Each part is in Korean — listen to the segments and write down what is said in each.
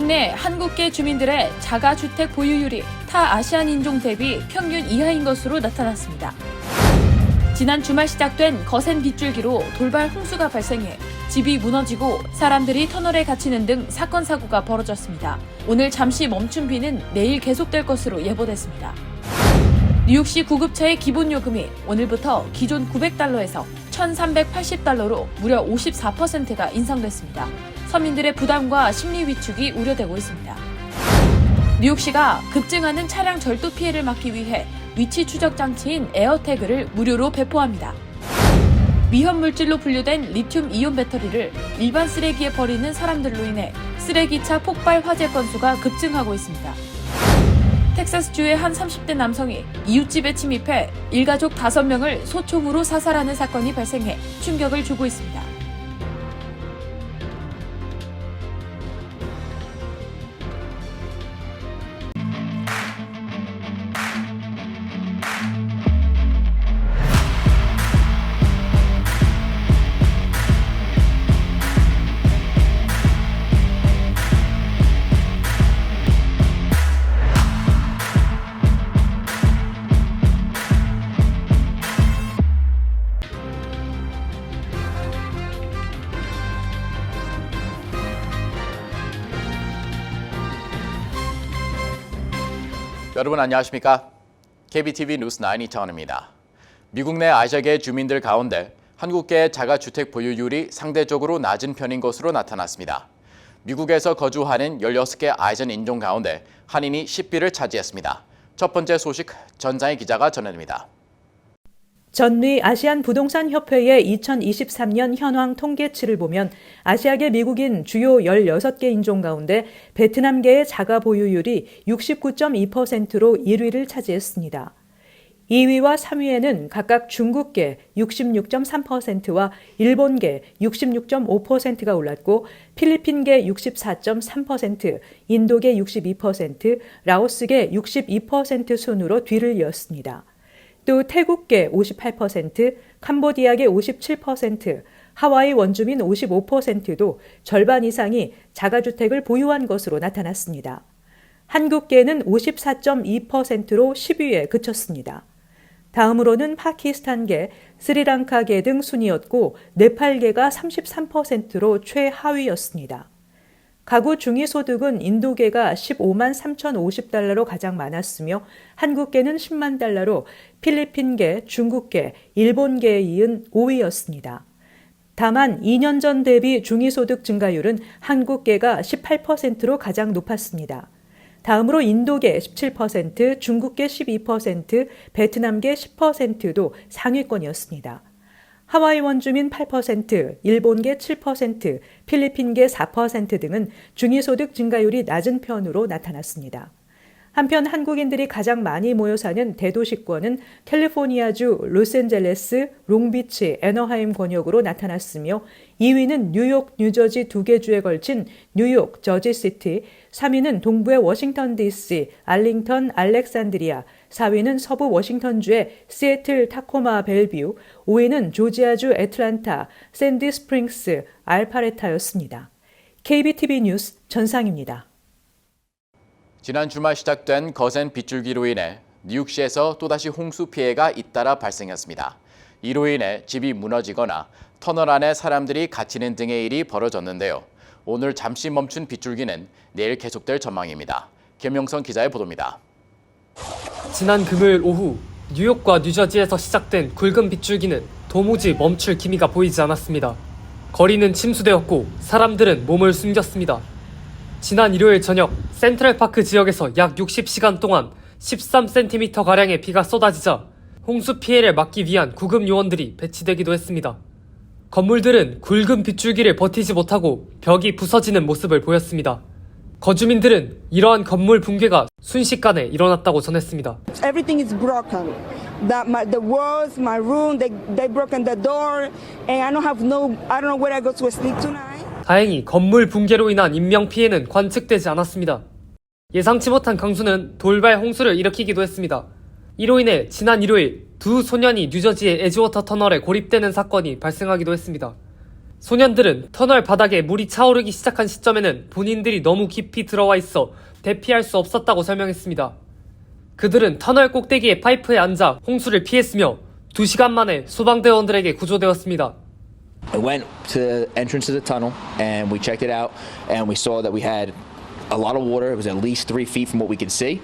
미국 내 한국계 주민들의 자가주택 보유율이 타 아시안 인종 대비 평균 이하인 것으로 나타났습니다. 지난 주말 시작된 거센 빗줄기로 돌발 홍수가 발생해 집이 무너지고 사람들이 터널에 갇히는 등 사건 사고가 벌어졌습니다. 오늘 잠시 멈춘 비는 내일 계속될 것으로 예보됐습니다. 뉴욕시 구급차의 기본 요금이 오늘부터 기존 $900에서 $1,380로 무려 54%가 인상됐습니다. 서민들의 부담과 심리 위축이 우려되고 있습니다. 뉴욕시가 급증하는 차량 절도 피해를 막기 위해 위치 추적 장치인 에어태그를 무료로 배포합니다. 위험 물질로 분류된 리튬 이온 배터리를 일반 쓰레기에 버리는 사람들로 인해 쓰레기차 폭발 화재 건수가 급증하고 있습니다. 텍사스주의 한 30대 남성이 이웃집에 침입해 일가족 5명을 소총으로 사살하는 사건이 발생해 충격을 주고 있습니다. 여러분 안녕하십니까? KBTV 뉴스 9 이태원입니다. 미국 내 아시아계 주민들 가운데 한국계 자가주택 보유율이 상대적으로 낮은 편인 것으로 나타났습니다. 미국에서 거주하는 16개 아시안 인종 가운데 한인이 10위를 차지했습니다. 첫 번째 소식 전상희 기자가 전해드립니다. 전미 아시안 부동산 협회의 2023년 현황 통계치를 보면 아시아계 미국인 주요 16개 인종 가운데 베트남계의 자가 보유율이 69.2%로 1위를 차지했습니다. 2위와 3위에는 각각 중국계 66.3%와 일본계 66.5%가 올랐고 필리핀계 64.3%, 인도계 62%, 라오스계 62% 순으로 뒤를 이었습니다. 또 태국계 58%, 캄보디아계 57%, 하와이 원주민 55%도 절반 이상이 자가주택을 보유한 것으로 나타났습니다. 한국계는 54.2%로 10위에 그쳤습니다. 다음으로는 파키스탄계, 스리랑카계 등 순이었고 네팔계가 33%로 최하위였습니다. 가구 중위소득은 인도계가 15만 3,050달러로 가장 많았으며 한국계는 10만 달러로 필리핀계, 중국계, 일본계에 이은 5위였습니다. 다만 2년 전 대비 중위소득 증가율은 한국계가 18%로 가장 높았습니다. 다음으로 인도계 17%, 중국계 12%, 베트남계 10%도 상위권이었습니다. 하와이 원주민 8%, 일본계 7%, 필리핀계 4% 등은 중위소득 증가율이 낮은 편으로 나타났습니다. 한편 한국인들이 가장 많이 모여 사는 대도시권은 캘리포니아주 로스앤젤레스, 롱비치, 애너하임 권역으로 나타났으며 2위는 뉴욕, 뉴저지 2개 주에 걸친 뉴욕, 저지시티, 3위는 동부의 워싱턴 DC, 알링턴, 알렉산드리아, 4위는 서부 워싱턴주의 시애틀, 타코마, 벨뷰, 5위는 조지아주 애틀란타, 샌디 스프링스, 알파레타였습니다. KBTV 뉴스 전상입니다. 지난 주말 시작된 거센 빗줄기로 인해 뉴욕시에서 또다시 홍수 피해가 잇따라 발생했습니다. 이로 인해 집이 무너지거나 터널 안에 사람들이 갇히는 등의 일이 벌어졌는데요. 오늘 잠시 멈춘 빗줄기는 내일 계속될 전망입니다. 김영선 기자의 보도입니다. 지난 금요일 오후 뉴욕과 뉴저지에서 시작된 굵은 빗줄기는 도무지 멈출 기미가 보이지 않았습니다. 거리는 침수되었고 사람들은 몸을 숨겼습니다. 지난 일요일 저녁 센트럴파크 지역에서 약 60시간 동안 13cm가량의 비가 쏟아지자 홍수 피해를 막기 위한 구급 요원들이 배치되기도 했습니다. 건물들은 굵은 빗줄기를 버티지 못하고 벽이 부서지는 모습을 보였습니다. 거주민들은 이러한 건물 붕괴가 순식간에 일어났다고 전했습니다. Everything is broken. The walls, my room, they broken the door, and I don't know where I go to sleep tonight. 다행히 건물 붕괴로 인한 인명 피해는 관측되지 않았습니다. 예상치 못한 강수는 돌발 홍수를 일으키기도 했습니다. 이로 인해 지난 일요일 두 소년이 뉴저지의 에지워터 터널에 고립되는 사건이 발생하기도 했습니다. 소년들은 터널 바닥에 물이 차오르기 시작한 시점에는 본인들이 너무 깊이 들어와 있어 대피할 수 없었다고 설명했습니다. 그들은 터널 꼭대기의 파이프에 앉아 홍수를 피했으며 2시간 만에 소방대원들에게 구조되었습니다. I went to the entrance of the tunnel and we checked it out and we saw that we had a lot of water. It was at least 3 feet from what we could see.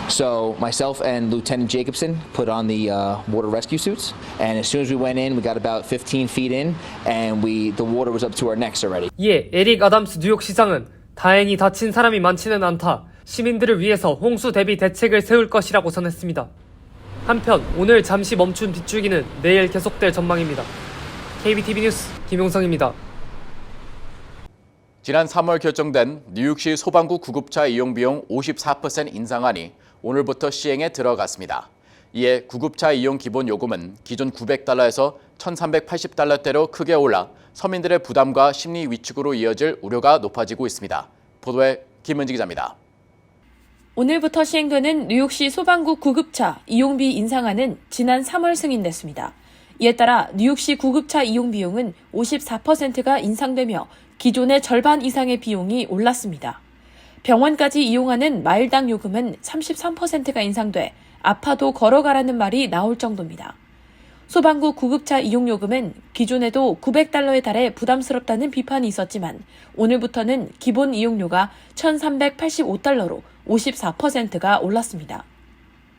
So myself and Lieutenant Jacobson put on the water rescue suits, and as soon as we went in, we got about 15 feet in, and the water was up to our necks already. 이에 에릭 아담스 뉴욕시장은 다행히 다친 사람이 많지는 않다. 시민들을 위해서 홍수 대비 대책을 세울 것이라고 전했습니다. 한편 오늘 잠시 멈춘 빗줄기는 내일 계속될 전망입니다. KBTV 뉴스 김용성입니다. 지난 3월 결정된 뉴욕시 소방구 구급차 이용 비용 54% 인상안이 오늘부터 시행에 들어갔습니다. 이에 구급차 이용 기본 요금은 기존 $900에서 $1,380대로 크게 올라 서민들의 부담과 심리 위축으로 이어질 우려가 높아지고 있습니다. 보도에 김은지 기자입니다. 오늘부터 시행되는 뉴욕시 소방구 구급차 이용비 인상안은 지난 3월 승인됐습니다. 이에 따라 뉴욕시 구급차 이용 비용은 54%가 인상되며 기존의 절반 이상의 비용이 올랐습니다. 병원까지 이용하는 마일당 요금은 33%가 인상돼 아파도 걸어가라는 말이 나올 정도입니다. 소방구 구급차 이용요금은 기존에도 $900에 달해 부담스럽다는 비판이 있었지만 오늘부터는 기본 이용료가 $1,385로 54%가 올랐습니다.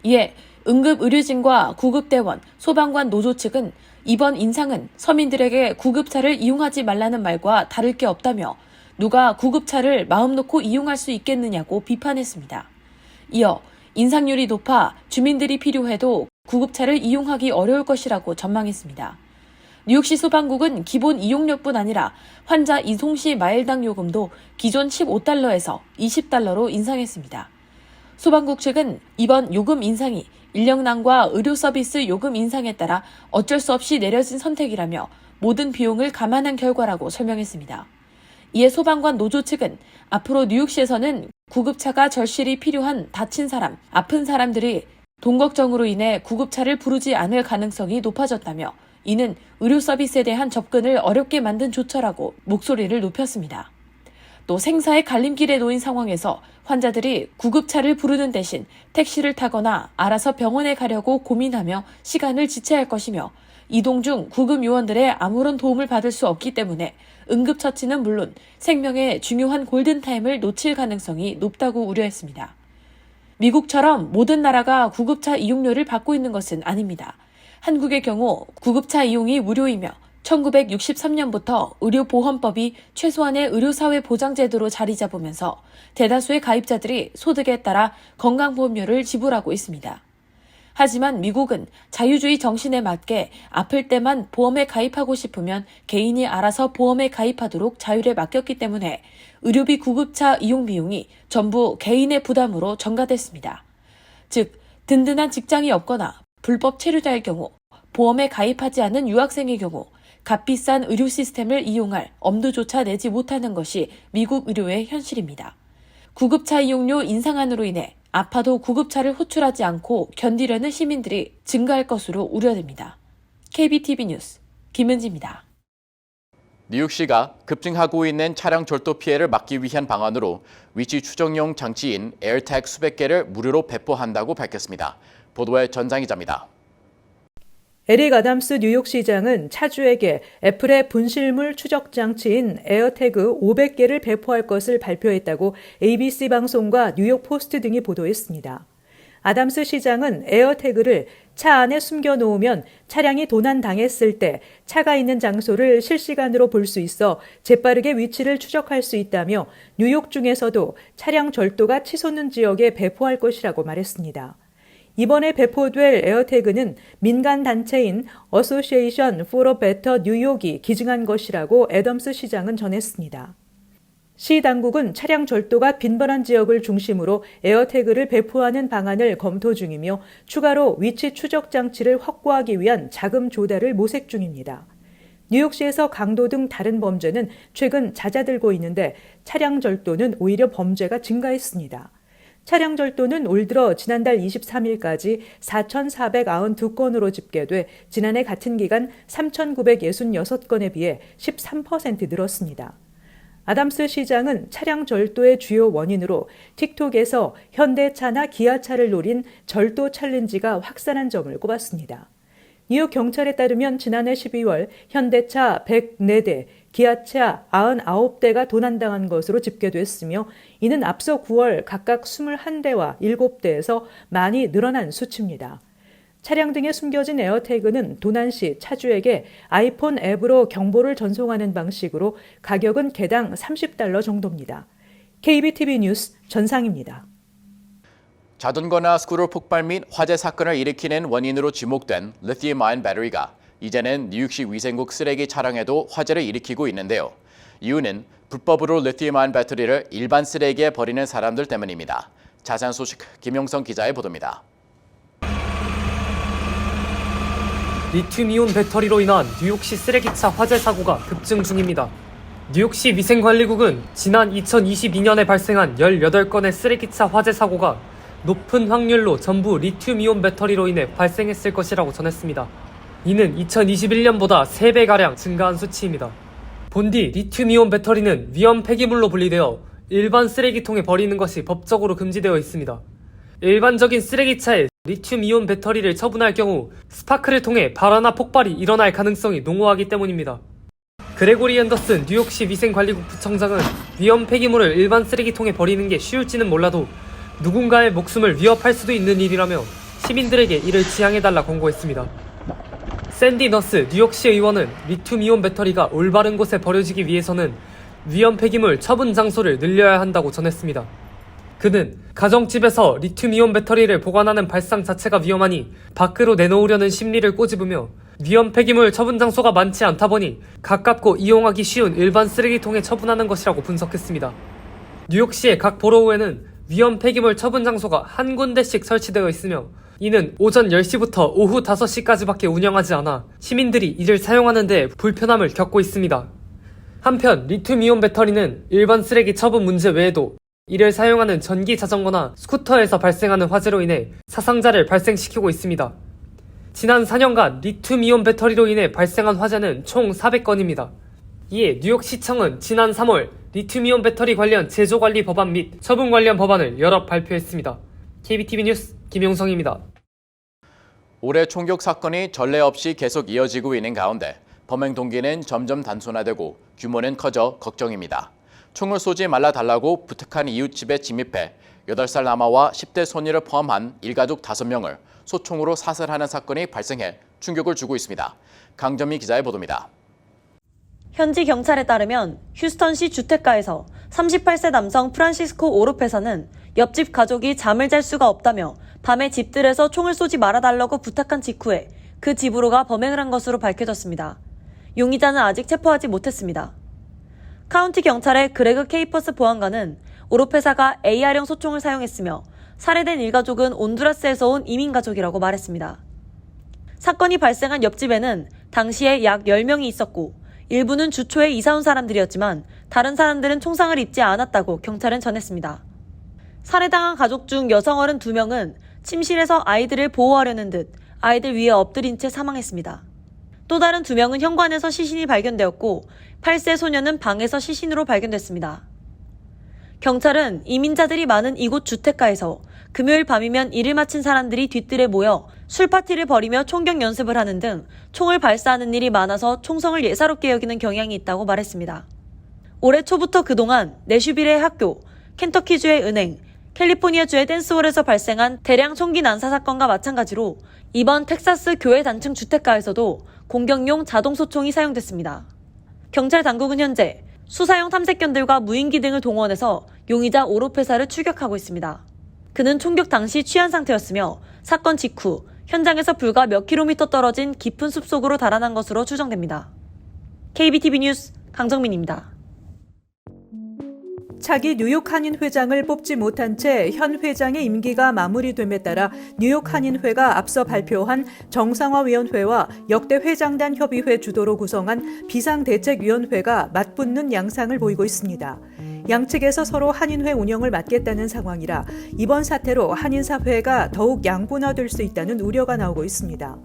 이에 응급의료진과 구급대원, 소방관 노조 측은 이번 인상은 서민들에게 구급차를 이용하지 말라는 말과 다를 게 없다며 누가 구급차를 마음 놓고 이용할 수 있겠느냐고 비판했습니다. 이어 인상률이 높아 주민들이 필요해도 구급차를 이용하기 어려울 것이라고 전망했습니다. 뉴욕시 소방국은 기본 이용료뿐 아니라 환자 이송 시 마일당 요금도 기존 $15에서 $20로 인상했습니다. 소방국 측은 이번 요금 인상이 인력난과 의료 서비스 요금 인상에 따라 어쩔 수 없이 내려진 선택이라며 모든 비용을 감안한 결과라고 설명했습니다. 이에 소방관 노조 측은 앞으로 뉴욕시에서는 구급차가 절실히 필요한 다친 사람, 아픈 사람들이 돈 걱정으로 인해 구급차를 부르지 않을 가능성이 높아졌다며 이는 의료 서비스에 대한 접근을 어렵게 만든 조처라고 목소리를 높였습니다. 또 생사의 갈림길에 놓인 상황에서 환자들이 구급차를 부르는 대신 택시를 타거나 알아서 병원에 가려고 고민하며 시간을 지체할 것이며 이동 중 구급 요원들의 아무런 도움을 받을 수 없기 때문에 응급처치는 물론 생명의 중요한 골든타임을 놓칠 가능성이 높다고 우려했습니다. 미국처럼 모든 나라가 구급차 이용료를 받고 있는 것은 아닙니다. 한국의 경우 구급차 이용이 무료이며 1963년부터 의료보험법이 최소한의 의료사회보장제도로 자리 잡으면서 대다수의 가입자들이 소득에 따라 건강보험료를 지불하고 있습니다. 하지만 미국은 자유주의 정신에 맞게 아플 때만 보험에 가입하고 싶으면 개인이 알아서 보험에 가입하도록 자율에 맡겼기 때문에 의료비 구급차 이용 비용이 전부 개인의 부담으로 전가됐습니다. 즉, 든든한 직장이 없거나 불법 체류자일 경우, 보험에 가입하지 않은 유학생의 경우, 값비싼 의료 시스템을 이용할 엄두조차 내지 못하는 것이 미국 의료의 현실입니다. 구급차 이용료 인상안으로 인해 아파도 구급차를 호출하지 않고 견디려는 시민들이 증가할 것으로 우려됩니다. KBTV 뉴스 김은지입니다. 뉴욕시가 급증하고 있는 차량 절도 피해를 막기 위한 방안으로 위치 추정용 장치인 에어택 수백 개를 무료로 배포한다고 밝혔습니다. 보도에 전장 기자입니다. 에릭 아담스 뉴욕시장은 차주에게 애플의 분실물 추적 장치인 에어태그 500개를 배포할 것을 발표했다고 ABC 방송과 뉴욕 포스트 등이 보도했습니다. 아담스 시장은 에어태그를 차 안에 숨겨놓으면 차량이 도난당했을 때 차가 있는 장소를 실시간으로 볼 수 있어 재빠르게 위치를 추적할 수 있다며 뉴욕 중에서도 차량 절도가 치솟는 지역에 배포할 것이라고 말했습니다. 이번에 배포될 에어태그는 민간 단체인 Association for a Better 뉴욕이 기증한 것이라고 애덤스 시장은 전했습니다. 시 당국은 차량 절도가 빈번한 지역을 중심으로 에어태그를 배포하는 방안을 검토 중이며 추가로 위치 추적 장치를 확보하기 위한 자금 조달을 모색 중입니다. 뉴욕시에서 강도 등 다른 범죄는 최근 잦아들고 있는데 차량 절도는 오히려 범죄가 증가했습니다. 차량 절도는 올 들어 지난달 23일까지 4,492건으로 집계돼 지난해 같은 기간 3,966건에 비해 13% 늘었습니다. 아담스 시장은 차량 절도의 주요 원인으로 틱톡에서 현대차나 기아차를 노린 절도 챌린지가 확산한 점을 꼽았습니다. 뉴욕 경찰에 따르면 지난해 12월 현대차 104대, 기아차 99대가 도난당한 것으로 집계됐으며 이는 앞서 9월 각각 21대와 7대에서 많이 늘어난 수치입니다. 차량 등에 숨겨진 에어태그는 도난 시 차주에게 아이폰 앱으로 경보를 전송하는 방식으로 가격은 개당 $30 정도입니다. KBTV 뉴스 전상입니다. 자전거나 스쿠터 폭발 및 화재 사건을 일으키는 원인으로 지목된 리튬아이온 배터리가 이제는 뉴욕시 위생국 쓰레기 차량에도 화재를 일으키고 있는데요. 이유는 불법으로 리튬아이온 배터리를 일반 쓰레기에 버리는 사람들 때문입니다. 자세한 소식 김용성 기자의 보도입니다. 리튬이온 배터리로 인한 뉴욕시 쓰레기차 화재 사고가 급증 중입니다. 뉴욕시 위생관리국은 지난 2022년에 발생한 18건의 쓰레기차 화재 사고가 높은 확률로 전부 리튬이온 배터리로 인해 발생했을 것이라고 전했습니다. 이는 2021년보다 3배가량 증가한 수치입니다. 본디 리튬이온 배터리는 위험 폐기물로 분리되어 일반 쓰레기통에 버리는 것이 법적으로 금지되어 있습니다. 일반적인 쓰레기차에 리튬이온 배터리를 처분할 경우 스파크를 통해 발화나 폭발이 일어날 가능성이 농후하기 때문입니다. 그레고리 앤더슨 뉴욕시 위생관리국 부청장은 위험 폐기물을 일반 쓰레기통에 버리는 게 쉬울지는 몰라도 누군가의 목숨을 위협할 수도 있는 일이라며 시민들에게 이를 지양해달라 권고했습니다. 샌디 너스 뉴욕시 의원은 리튬이온 배터리가 올바른 곳에 버려지기 위해서는 위험 폐기물 처분 장소를 늘려야 한다고 전했습니다. 그는 가정집에서 리튬이온 배터리를 보관하는 발상 자체가 위험하니 밖으로 내놓으려는 심리를 꼬집으며 위험 폐기물 처분 장소가 많지 않다 보니 가깝고 이용하기 쉬운 일반 쓰레기통에 처분하는 것이라고 분석했습니다. 뉴욕시의 각 보로우에는 위험 폐기물 처분 장소가 한 군데씩 설치되어 있으며 이는 오전 10시부터 오후 5시까지밖에 운영하지 않아 시민들이 이를 사용하는 데 불편함을 겪고 있습니다. 한편 리튬이온 배터리는 일반 쓰레기 처분 문제 외에도 이를 사용하는 전기 자전거나 스쿠터에서 발생하는 화재로 인해 사상자를 발생시키고 있습니다. 지난 4년간 리튬이온 배터리로 인해 발생한 화재는 총 400건입니다. 이에 뉴욕시청은 지난 3월 리튬이온 배터리 관련 제조관리 법안 및 처분 관련 법안을 여러 발표했습니다. KBTV 뉴스 김용성입니다. 올해 총격 사건이 전례 없이 계속 이어지고 있는 가운데 범행 동기는 점점 단순화되고 규모는 커져 걱정입니다. 총을 쏘지 말라달라고 부탁한 이웃집에 침입해 8살 남아와 10대 소녀를 포함한 일가족 5명을 소총으로 사살하는 사건이 발생해 충격을 주고 있습니다. 강점희 기자의 보도입니다. 현지 경찰에 따르면 휴스턴시 주택가에서 38세 남성 프란시스코 오로페사는 옆집 가족이 잠을 잘 수가 없다며 밤에 집들에서 총을 쏘지 말아달라고 부탁한 직후에 그 집으로 가 범행을 한 것으로 밝혀졌습니다. 용의자는 아직 체포하지 못했습니다. 카운티 경찰의 그레그 케이퍼스 보안관은 오로페사가 AR형 소총을 사용했으며 살해된 일가족은 온두라스에서 온 이민가족이라고 말했습니다. 사건이 발생한 옆집에는 당시에 약 10명이 있었고 일부는 주초에 이사 온 사람들이었지만 다른 사람들은 총상을 입지 않았다고 경찰은 전했습니다. 살해당한 가족 중 여성 어른 2명은 침실에서 아이들을 보호하려는 듯 아이들 위에 엎드린 채 사망했습니다. 또 다른 2명은 현관에서 시신이 발견되었고 8세 소녀는 방에서 시신으로 발견됐습니다. 경찰은 이민자들이 많은 이곳 주택가에서 금요일 밤이면 일을 마친 사람들이 뒤뜰에 모여 술파티를 벌이며 총격 연습을 하는 등 총을 발사하는 일이 많아서 총성을 예사롭게 여기는 경향이 있다고 말했습니다. 올해 초부터 그동안 내슈빌의 학교, 켄터키주의 은행, 캘리포니아주의 댄스홀에서 발생한 대량 총기 난사 사건과 마찬가지로 이번 텍사스 교회 단층 주택가에서도 공격용 자동소총이 사용됐습니다. 경찰 당국은 현재 수사용 탐색견들과 무인기 등을 동원해서 용의자 오로페사를 추격하고 있습니다. 그는 총격 당시 취한 상태였으며 사건 직후 현장에서 불과 몇 킬로미터 떨어진 깊은 숲속으로 달아난 것으로 추정됩니다. KBTV 뉴스 강정민입니다. 차기 뉴욕 한인 회장을 뽑지 못한 채 현 회장의 임기가 마무리됨에 따라 뉴욕 한인회가 앞서 발표한 정상화위원회와 역대 회장단 협의회 주도로 구성한 비상대책위원회가 맞붙는 양상을 보이고 있습니다. 양측에서 서로 한인회 운영을 맡겠다는 상황이라 이번 사태로 한인사회가 더욱 양분화될 수 있다는 우려가 나오고 있습니다.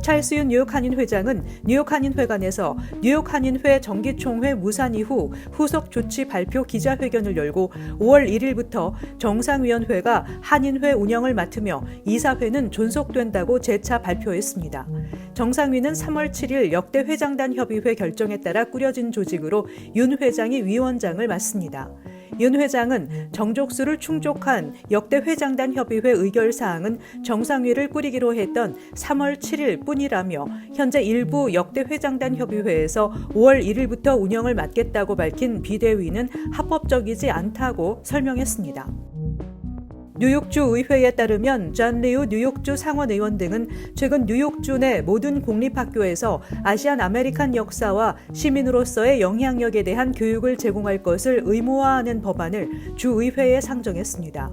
찰스윤 뉴욕 한인 회장은 뉴욕 한인회관에서 뉴욕 한인회 정기총회 무산 이후 후속 조치 발표 기자회견을 열고 5월 1일부터 정상위원회가 한인회 운영을 맡으며 이사회는 존속된다고 재차 발표했습니다. 정상위는 3월 7일 역대 회장단 협의회 결정에 따라 꾸려진 조직으로 윤 회장이 위원장을 맡습니다. 윤 회장은 정족수를 충족한 역대 회장단 협의회 의결사항은 정상위를 꾸리기로 했던 3월 7일 뿐이라며 현재 일부 역대 회장단 협의회에서 5월 1일부터 운영을 맡겠다고 밝힌 비대위는 합법적이지 않다고 설명했습니다. 뉴욕주 의회에 따르면 존 리우 뉴욕주 상원의원 등은 최근 뉴욕주 내 모든 공립학교에서 아시안 아메리칸 역사와 시민으로서의 영향력에 대한 교육을 제공할 것을 의무화하는 법안을 주의회에 상정했습니다.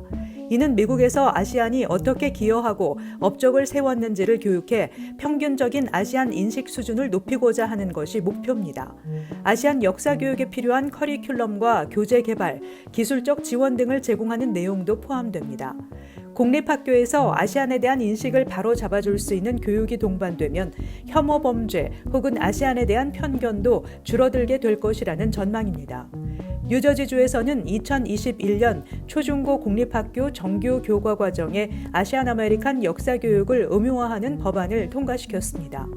이는 미국에서 아시안이 어떻게 기여하고 업적을 세웠는지를 교육해 평균적인 아시안 인식 수준을 높이고자 하는 것이 목표입니다. 아시안 역사 교육에 필요한 커리큘럼과 교재 개발, 기술적 지원 등을 제공하는 내용도 포함됩니다. 공립학교에서 아시안에 대한 인식을 바로 잡아줄 수 있는 교육이 동반되면 혐오 범죄 혹은 아시안에 대한 편견도 줄어들게 될 것이라는 전망입니다. 뉴저지주에서는 2021년 초중고 공립학교 정규 교과 과정에 아시안 아메리칸 역사 교육을 의무화하는 법안을 통과시켰습니다.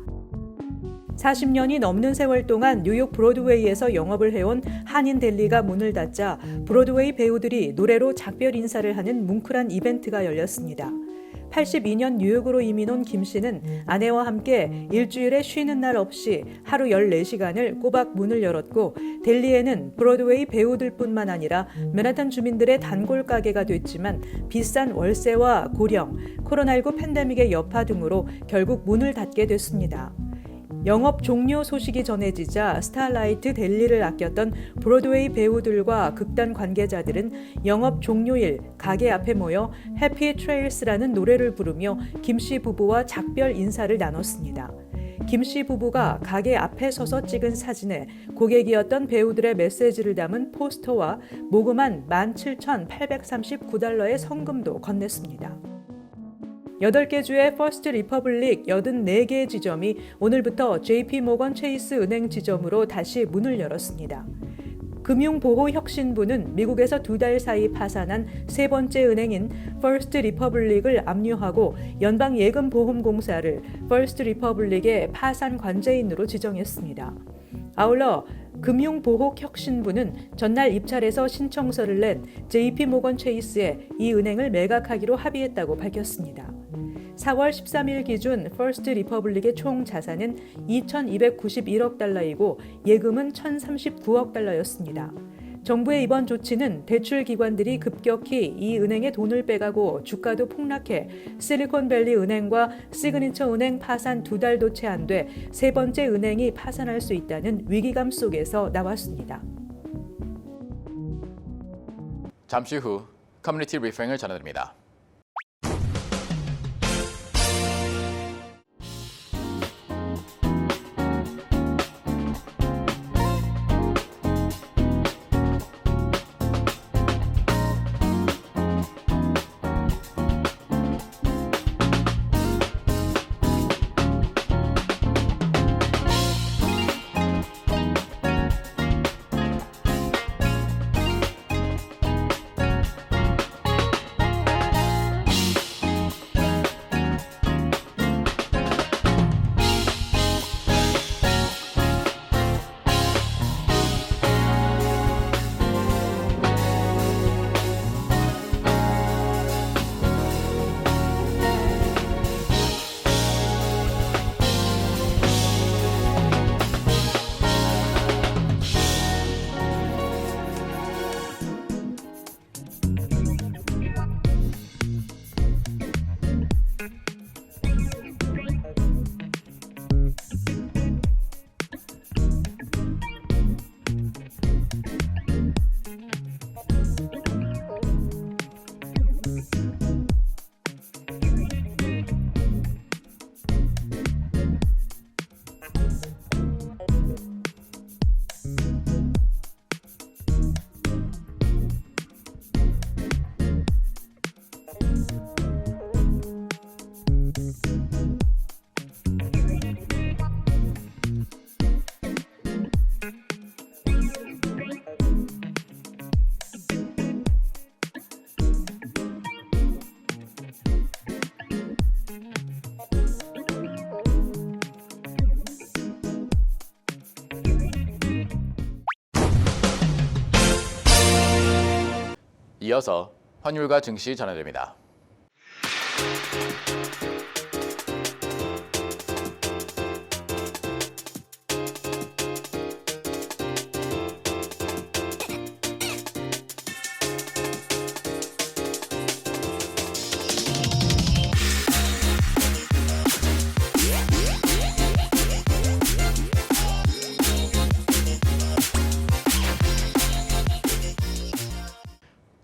40년이 넘는 세월 동안 뉴욕 브로드웨이에서 영업을 해온 한인 델리가 문을 닫자 브로드웨이 배우들이 노래로 작별 인사를 하는 뭉클한 이벤트가 열렸습니다. 82년 뉴욕으로 이민 온 김 씨는 아내와 함께 일주일에 쉬는 날 없이 하루 14시간을 꼬박 문을 열었고 델리에는 브로드웨이 배우들뿐만 아니라 맨하탄 주민들의 단골 가게가 됐지만 비싼 월세와 고령, 코로나19 팬데믹의 여파 등으로 결국 문을 닫게 됐습니다. 영업 종료 소식이 전해지자 스타라이트 델리를 아꼈던 브로드웨이 배우들과 극단 관계자들은 영업 종료일 가게 앞에 모여 해피 트레일스라는 노래를 부르며 김씨 부부와 작별 인사를 나눴습니다. 김씨 부부가 가게 앞에 서서 찍은 사진에 고객이었던 배우들의 메시지를 담은 포스터와 모금한 17,839달러의 성금도 건넸습니다. 8개 주의 퍼스트 리퍼블릭 84개 지점이 오늘부터 JP모건 체이스 은행 지점으로 다시 문을 열었습니다. 금융보호혁신부는 미국에서 2달 사이 파산한 세 번째 은행인 퍼스트 리퍼블릭을 압류하고 연방예금보험공사를 퍼스트 리퍼블릭의 파산 관제인으로 지정했습니다. 아울러 금융보호혁신부는 전날 입찰에서 신청서를 낸 JP모건 체이스에 이 은행을 매각하기로 합의했다고 밝혔습니다. 4월 13일 기준 퍼스트 리퍼블릭의 총 자산은 2,291억 달러이고 예금은 1,039억 달러였습니다. 정부의 이번 조치는 대출 기관들이 급격히 이 은행의 돈을 빼가고 주가도 폭락해 실리콘밸리 은행과 시그니처 은행 파산 2달도 채 안 돼 세 번째 은행이 파산할 수 있다는 위기감 속에서 나왔습니다. 잠시 후 커뮤니티 브리핑을 전해드립니다. 이어서 환율과 증시 전해드립니다.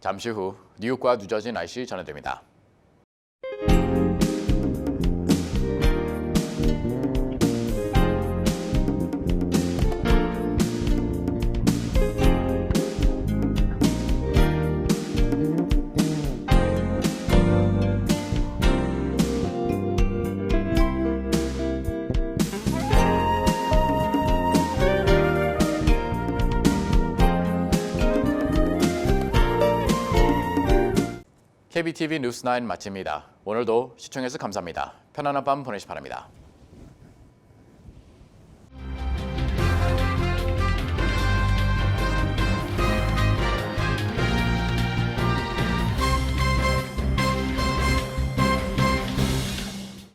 잠시 후 뉴욕과 뉴저지 날씨 전해드립니다. KBTV 뉴스9 마칩니다. 오늘도 시청해주셔서 감사합니다. 편안한 밤 보내시기 바랍니다.